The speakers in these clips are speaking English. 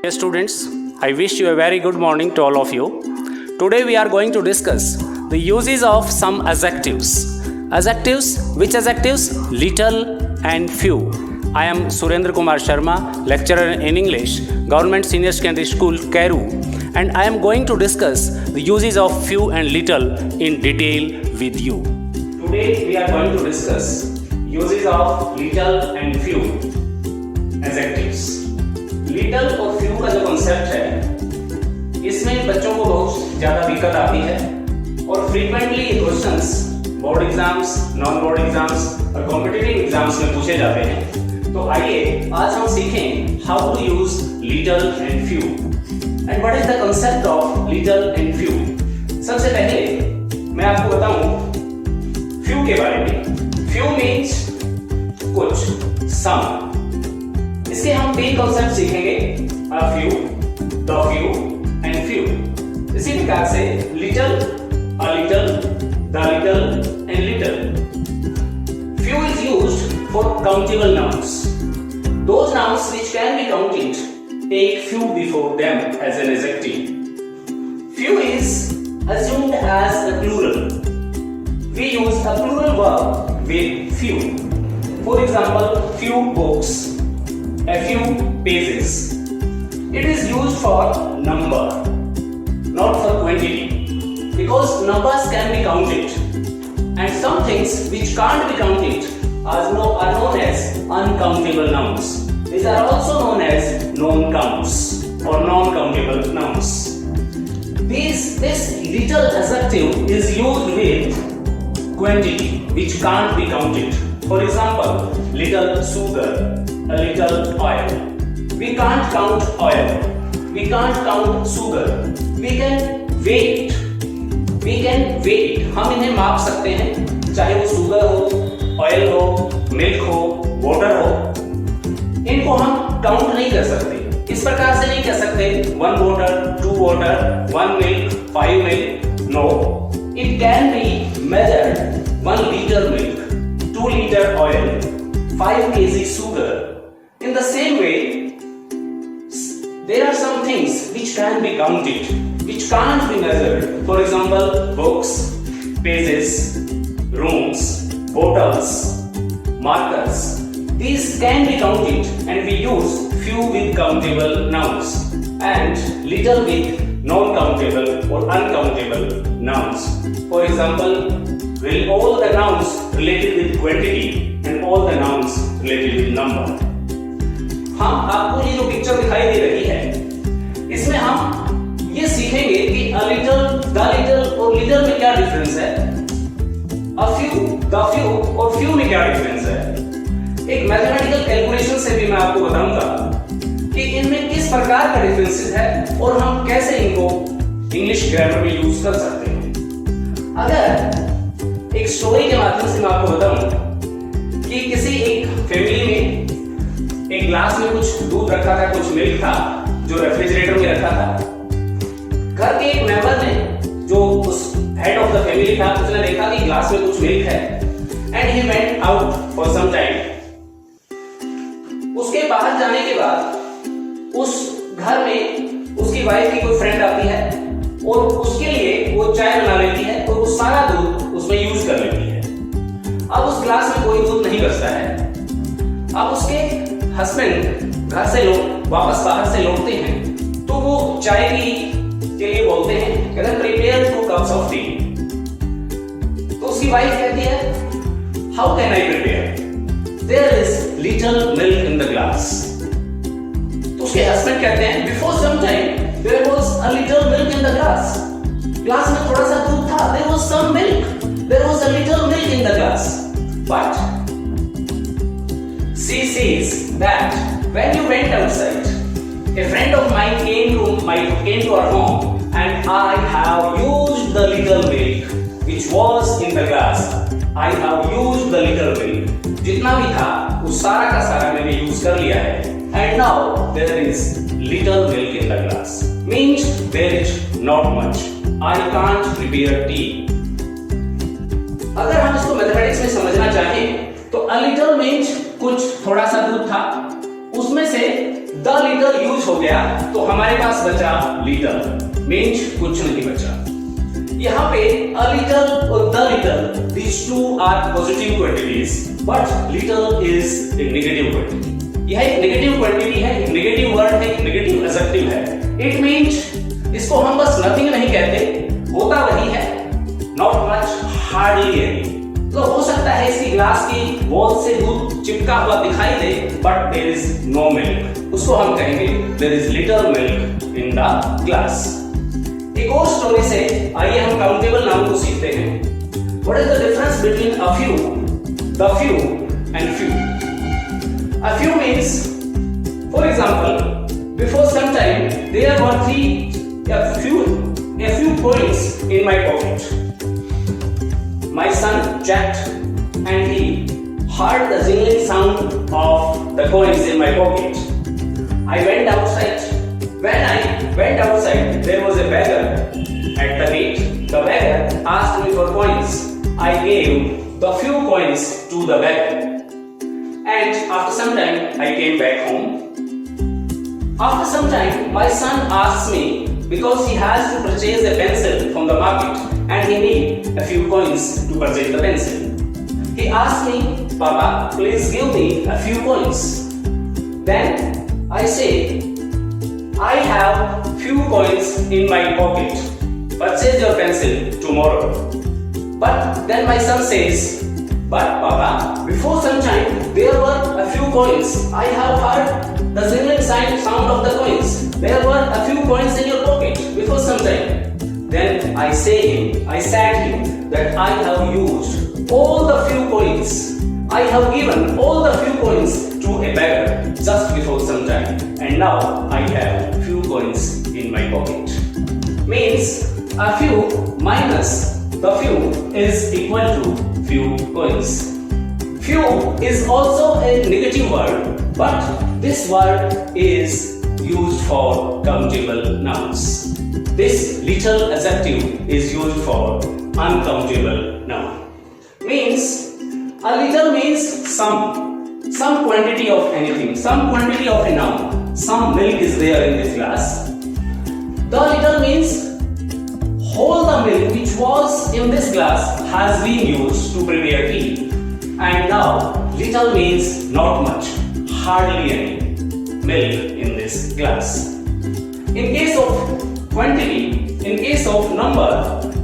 Dear students, I wish you a very good morning to all of you. Today we are going to discuss the uses of some adjectives. Adjectives, which adjectives? Little and few. I am Surendra Kumar Sharma, lecturer in English, Government Senior Secondary School, Kairu, and I am going to discuss the uses of few and little in detail with you. Today we are going to discuss uses of little and few adjectives. Little और few का जो concept है इसमें बच्चों को बहुत ज़्यादा दिक्कत आती है और फ्रीक्वेंटली ये questions board exams, non board exams और कॉम्पिटिटिव एग्जाम्स में पूछे जाते हैं। तो आइए आज हम सीखें how to use little and few and what is the concept of little and few. सबसे पहले मैं आपको बताऊं फ्यू के बारे में। फ्यू मीन्स कुछ, सम। इसके हम तीन कॉन्सेप्ट सीखेंगे, अ few, the few and few. इसी प्रकार से little, a little, the little and little. Few is used for countable nouns. Those nouns which can be counted take few before them as an adjective. Few is assumed as a plural. We use a plural verb with few. For example, few books, a few pages. It is used for number, not for quantity, because numbers can be counted and some things which can't be counted are known as uncountable nouns. These are also known as non-counts or non-countable nouns. This little adjective is used with quantity which can't be counted. For example, little sugar, a little oil. We can't count oil. We can't count sugar. We can weight. We can weight. हम इन्हें माप सकते हैं, चाहे वो sugar हो, oil हो, milk हो, वाटर हो। इनको हम काउंट नहीं कर सकते। इस प्रकार से नहीं कह सकते 1 water, 2 water, 1 milk, 5 milk. No. It can be measured 1 liter milk, 2 liter oil, 5 kg sugar. In the same way, there are some things which can be counted, which can't be measured. For example, books, pages, rooms, bottles, markers. These can be counted and we use few with countable nouns and little with non-countable or uncountable nouns. For example, all the nouns related with quantity and all the nouns related with number. हम आपको ये जो picture दिखाई दे रही है इसमें हम ये सीखेंगे कि अ लिटल, द लिटल और लिटल में क्या डिफरेंस है, अ फ्यू, द फ्यू और फ्यू में क्या डिफरेंस है। एक मैथमेटिकल कैलकुलेशन से भी मैं आपको बताऊंगा कि इनमें किस प्रकार का डिफरेंसेस है और हम कैसे इनको इंग्लिश ग्रामर में यूज कर सकते हैं। अगर एक स्टोरी के माध्यम से मैं आपको बताऊं कि किसी एक फैमिली में एक ग्लास में कुछ दूध रखा था, कुछ मिल्क था जो रेफ्रिजरेटर में रखा था। घर के एक मेंबर ने, जो उस हेड ऑफ द फैमिली था, उसने देखा कि ग्लास में कुछ मिल्क है and he went out for some time. उसके बाहर जाने के बाद उस घर में उसकी वाइफ की कोई फ्रेंड आती है और उसके लिए वो चाय बना लेती है और वो सारा दूध उसमें यूज कर लेती है। अब उस ग्लास में कोई दूध नहीं बचता है। अब उसके हस्बैंड घर से वापस बाहर से लौटते हैं तो वो चाय के लिए बोलते हैं, कहते हैं प्रिपेयर 2 cups of tea। तो उसकी वाइफ कहती है how can I prepare, there is little milk in the glass. तो उसके हस्बैंड कहते हैं before some time there was a little milk in the glass. Glass में थोड़ा सा दूध था, there was some milk, there was a little milk in the glass. But she says that when you went outside, a friend of mine came to our home and I have used the little milk which was in the glass. I have used the little milk. जितना भी था उस सारा का सारा मैंने use कर लिया है and now there is little milk in the glass. Means there is not much. I can't prepare tea. अगर हम इसको मैथमेटिक्स में समझना चाहें तो a little means कुछ, थोड़ा सा दूध था उसमें से द लिटल यूज हो गया तो हमारे पास बचा लिटल, मीन्स कुछ नहीं बचा। यहाँ पे अ लिटल और the little, these two are positive quantities, but little is a negative quantity। यह एक नेगेटिव क्वांटिटी है, एक नेगेटिव वर्ड है, एक नेगेटिव एडजेक्टिव है। इट मीन्स इसको हम बस नथिंग नहीं कहते, होता वही है, नॉट मच, हार्डली एनी। तो हो सकता है इसकी ग्लास की वॉल से दूध चिपका हुआ दिखाई दे, but there is no milk, उसको हम कहेंगे there is little milk in the glass. एक और स्टोरी से आइए हम काउंटेबल नाउन को सीखते हैं। What is the difference between a few, the few and few? A few means, for example, before some time there were a few coins in my pocket. My son checked and he heard the jingling sound of the coins in my pocket. I went outside. When I went outside, there was a beggar at the gate. The beggar asked me for coins. I gave the few coins to the beggar. And after some time, I came back home. After some time, my son asked me, because he has to purchase a pencil from the market and he needs a few coins to purchase the pencil. He asked me, Papa, please give me a few coins. Then I say, I have few coins in my pocket. Purchase your pencil tomorrow. But then my son says, but Papa, before some time there were a few coins. I have heard the jingling sound of the coins. There were a few coins in your pocket before some time. Then I said him that I have used all the few coins. I have given all the few coins to a beggar just before some time, and now I have few coins in my pocket. Means a few minus the few is equal to few coins. Few is also a negative word, but this word is used for countable nouns. This little adjective is used for uncountable noun. Means a little means some quantity of anything, some quantity of a noun. Some milk is there in this glass. The little means all the milk which was in this glass has been used to prepare tea. And now little means not much, hardly any milk in this glass. In case of quantity, in case of number,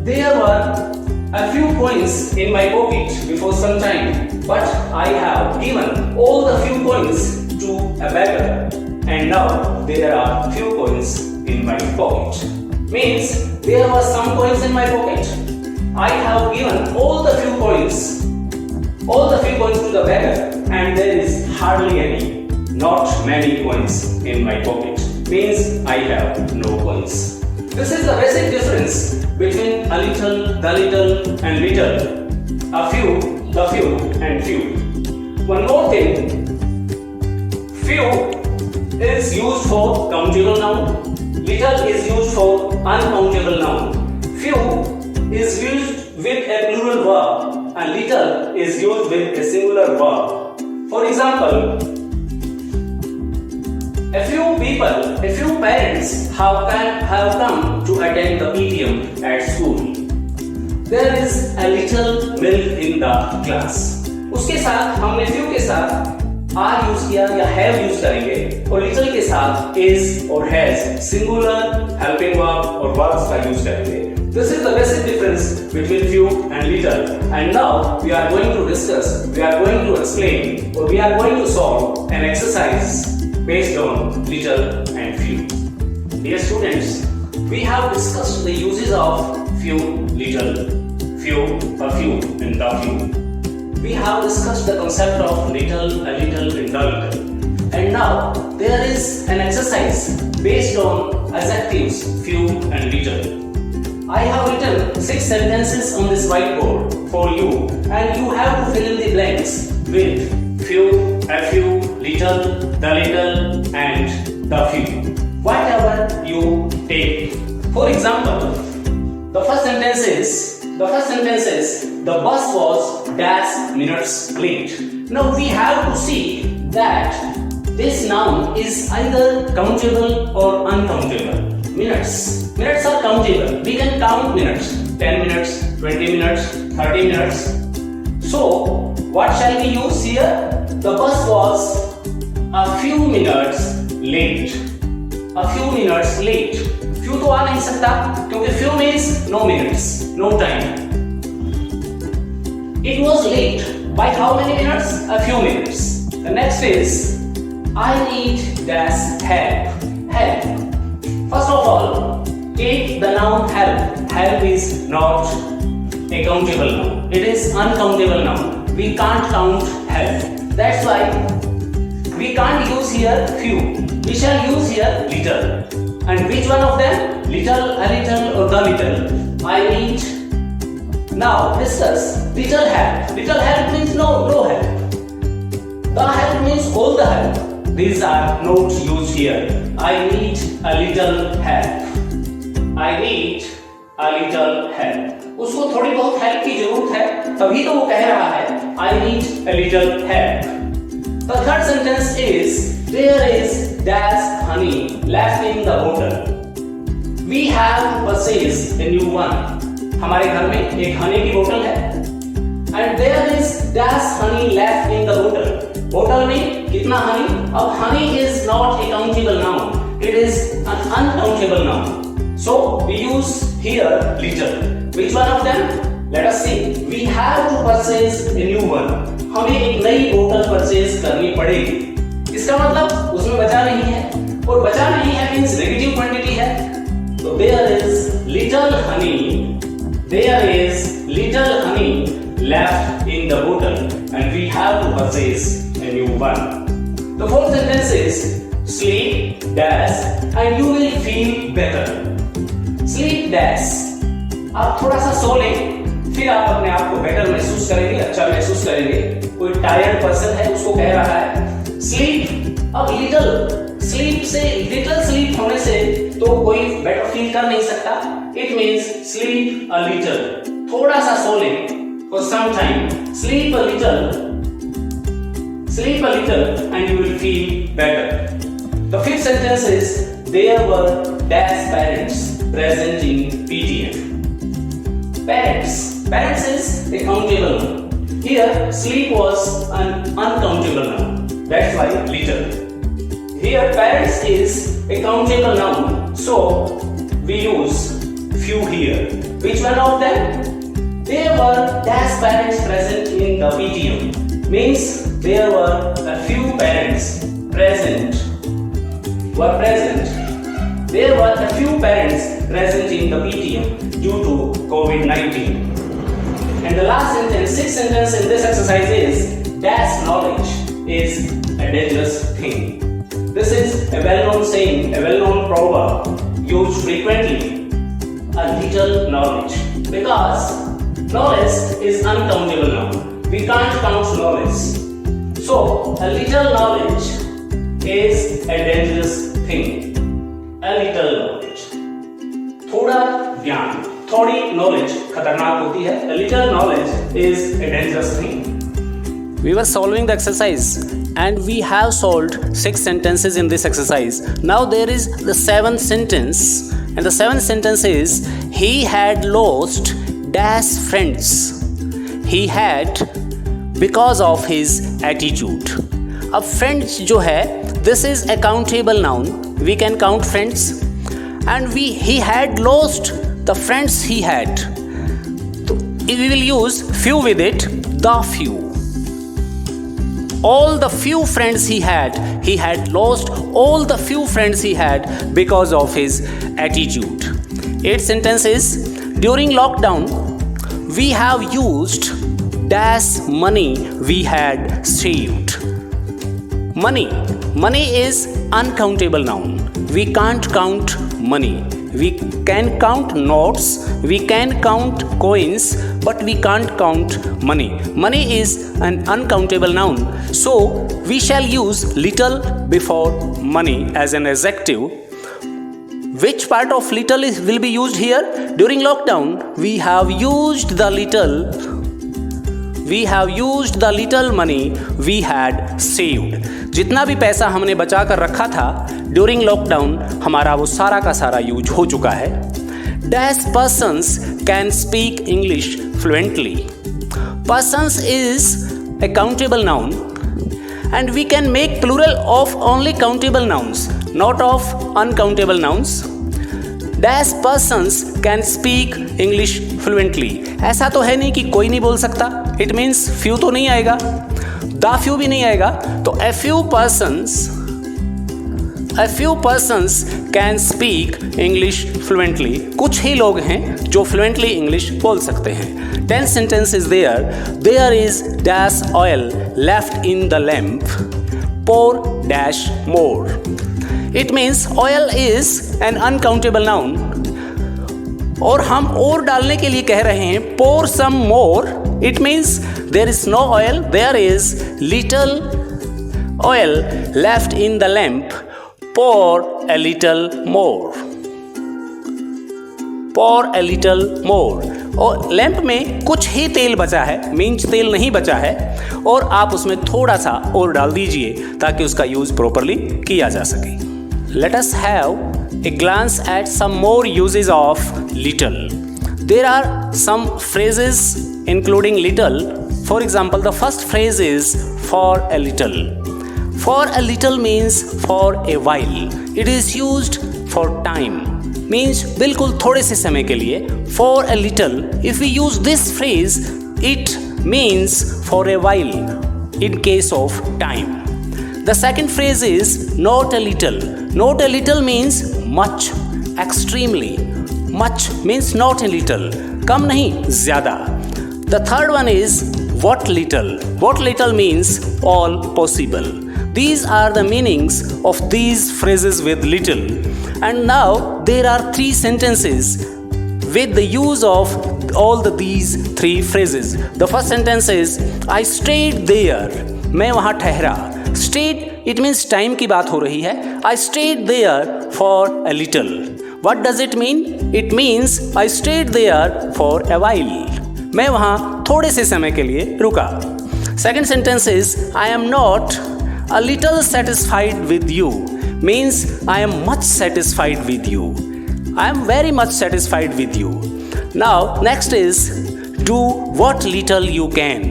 there were a few coins in my pocket before some time, but I have given all the few coins to a beggar, and now there are few coins in my pocket. Means there were some coins in my pocket. I have given all the few coins to the beggar, and there is hardly any, not many coins in my pocket. Means I have no coins. This is the basic difference between a little, the little, and little, a few, the few, and few. One more thing, few is used for countable noun. Little is used for uncountable noun. Few is used with a plural verb, and little is used with a singular verb. For example, a few parents have come to attend the PTM at school. There is a little milk in the class. उसके साथ हमने few के साथ are use किया या have use करेंगे, और little के साथ is और has singular helping verb और verbs का यूज करेंगे. This is the basic difference between few and little. And now we are going to discuss, we are going to explain, or we are going to solve an exercise based on little and few. Dear students, we have discussed the uses of few, little, few, a few, and the few. We have discussed the concept of little, a little, and the little. And now there is an exercise based on adjectives few and little. I have written 6 sentences on this whiteboard for you, and you have to fill in the blanks with few, a few, little, the little, and the few. Whatever you take. For example, the first sentence is the bus was dash minutes late. Now we have to see that this noun is either countable or uncountable. Minutes. Minutes are countable. We can count minutes. 10 minutes, 20 minutes, 30 minutes. So, what shall we use here? The bus was a few minutes late. A few minutes late. Few तो आ नहीं सकता क्योंकि few means no minutes, no time. It was late by how many minutes? A few minutes. The next is I need dash help. Help. First of all, take the noun help. Help is not a countable noun. It is uncountable noun. We can't count help. That's why we can't use here few. We shall use here little. And which one of them? Little, a little, or the little? I need. Now discuss. Little help. Little help means no help. The help means all the help. These are not used here. I need a little help. I need a little help. उसको थोड़ी बहुत help की जरूरत है, तभी तो वो कह रहा है I need a little help. The third sentence is there is dash honey left in the bottle. We have purchased a new one. हमारे घर में एक हनी की बोतल है. And there is dash honey left in the bottle. बोतल में कितना हनी? अब honey is not a countable noun. It is an uncountable noun. So we use here little. Which one of them? Let us see. We have to purchase a new one. हमें एक नई बोतल purchase करनी पड़ेगी. इसका मतलब उसमें बचा नहीं है, और बचा नहीं है मीन्स नेगेटिव क्वांटिटी है. तो there is little honey. There is little honey left in the bottle, and we have to purchase a new one. The fourth sentence is sleep dash and you will feel better. Sleep dash. आप थोड़ा सा सो लें, फिर आप अपने आप को बेटर महसूस करेंगे, अच्छा महसूस करेंगे. कोई टायर्ड पर्सन है, उसको कह रहा है स्लीप. अब लिटिल स्लीप से लिटिल स्लीप होने से तो कोई बेटर फील कर नहीं सकता. It means sleep a little. थोड़ा सा सो लें for some time. Sleep a little. Sleep a little and you will feel better. The fifth sentence is there were dash parents present in PTM. Parents. Parents is a countable noun. Here sleep was an uncountable noun. That's why little. Here parents is a countable noun. So we use few here. Which one of them? There were dash parents present in the PTM. Means there were a few parents present. There were a few parents present in the PTM due to COVID-19. And the last sentence, sixth sentence in this exercise is dash knowledge is a dangerous thing. This is a well-known saying, a well-known proverb used frequently. A little knowledge, because knowledge is uncountable now. We can't count knowledge. So, a little knowledge is a dangerous thing. A little knowledge. थोड़ा ज्ञान, थोड़ी knowledge खतरनाक होती है. A little knowledge is a dangerous thing. We were solving the exercise and we have solved 6 sentences in this exercise. Now there is the 7th sentence, and the 7th sentence is he had lost dash friends. He had because of his attitude. अब friends जो है, this is a countable noun. We can count friends, and he had lost the friends he had. So we will use few with it. The few. All the few friends he had lost all the few friends he had because of his attitude. 8th sentence is during lockdown we have used dash money we had saved. Money is uncountable noun. We can't count money. We can count notes, we can count coins, but we can't count money. Money is an uncountable noun. So we shall use little before money as an adjective. Which part of little will be used here? During lockdown, we have used the little money we had saved. जितना भी पैसा हमने बचा कर रखा था during lockdown, हमारा वो सारा का सारा यूज हो चुका है। Dash persons can speak English fluently. Persons is a countable noun and we can make plural of only countable nouns, not of uncountable nouns. Dash persons can speak English fluently. ऐसा तो है नहीं कि कोई नहीं बोल सकता, it means few तो नहीं आएगा, the few भी नहीं आएगा, तो a few persons can speak English fluently. कुछ ही लोग हैं जो fluently English बोल सकते हैं। 10 sentences there. There is dash oil left in the lamp. Pour dash more. It means oil is an uncountable noun. और हम और डालने के लिए कह रहे हैं pour some more. It means there is no oil. There is little oil left in the lamp. Pour a little more. Pour a little more. और लैंप में कुछ ही तेल बचा है, मीन्स तेल नहीं बचा है, और आप उसमें थोड़ा सा और डाल दीजिए ताकि उसका यूज प्रॉपरली किया जा सके। Let us have a glance at some more uses of little. There are some phrases including little. For example, the first phrase is for a little. For a little means for a while. It is used for time. Means बिल्कुल थोड़े से समय के लिए। For a little, if we use this phrase, it means for a while in case of time. The second phrase is not a little. Not a little means much, extremely. Much means not a little. कम नहीं, ज़्यादा. The third one is what little. What little means all possible. These are the meanings of these phrases with little. And now there are 3 sentences with the use of these 3 phrases. The first sentence is I stayed there. मैं वहाँ ठहरा. Stayed, it means time की बात हो रही है. I stayed there for a little. What does it mean? It means I stayed there for a while. मैं वहाँ थोड़े से समय के लिए रुका. Second sentence is I am not a little satisfied with you. Means I am much satisfied with you. I am very much satisfied with you. Now next is do what little you can.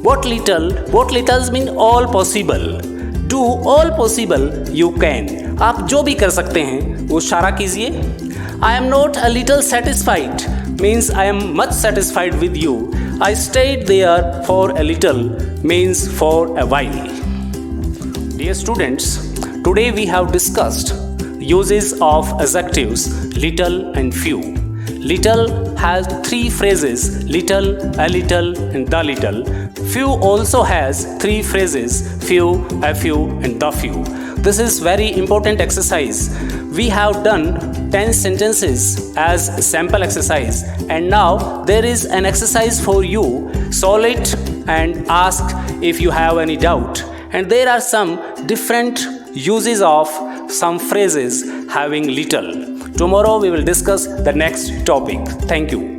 What littles mean all possible. Do all possible you can. आप जो भी कर सकते हैं वो इशारा कीजिए. I am not a little satisfied means I am much satisfied with you. I stayed there for a little means for a while. Dear students, today we have discussed uses of adjectives little and few. Little has 3 phrases, little, a little and the little. Few also has 3 phrases, few, a few and the few. This is very important exercise. We have done 10 sentences as sample exercise, and now there is an exercise for you. Solve it and ask if you have any doubt. And there are some different uses of some phrases having little. Tomorrow we will discuss the next topic. Thank you.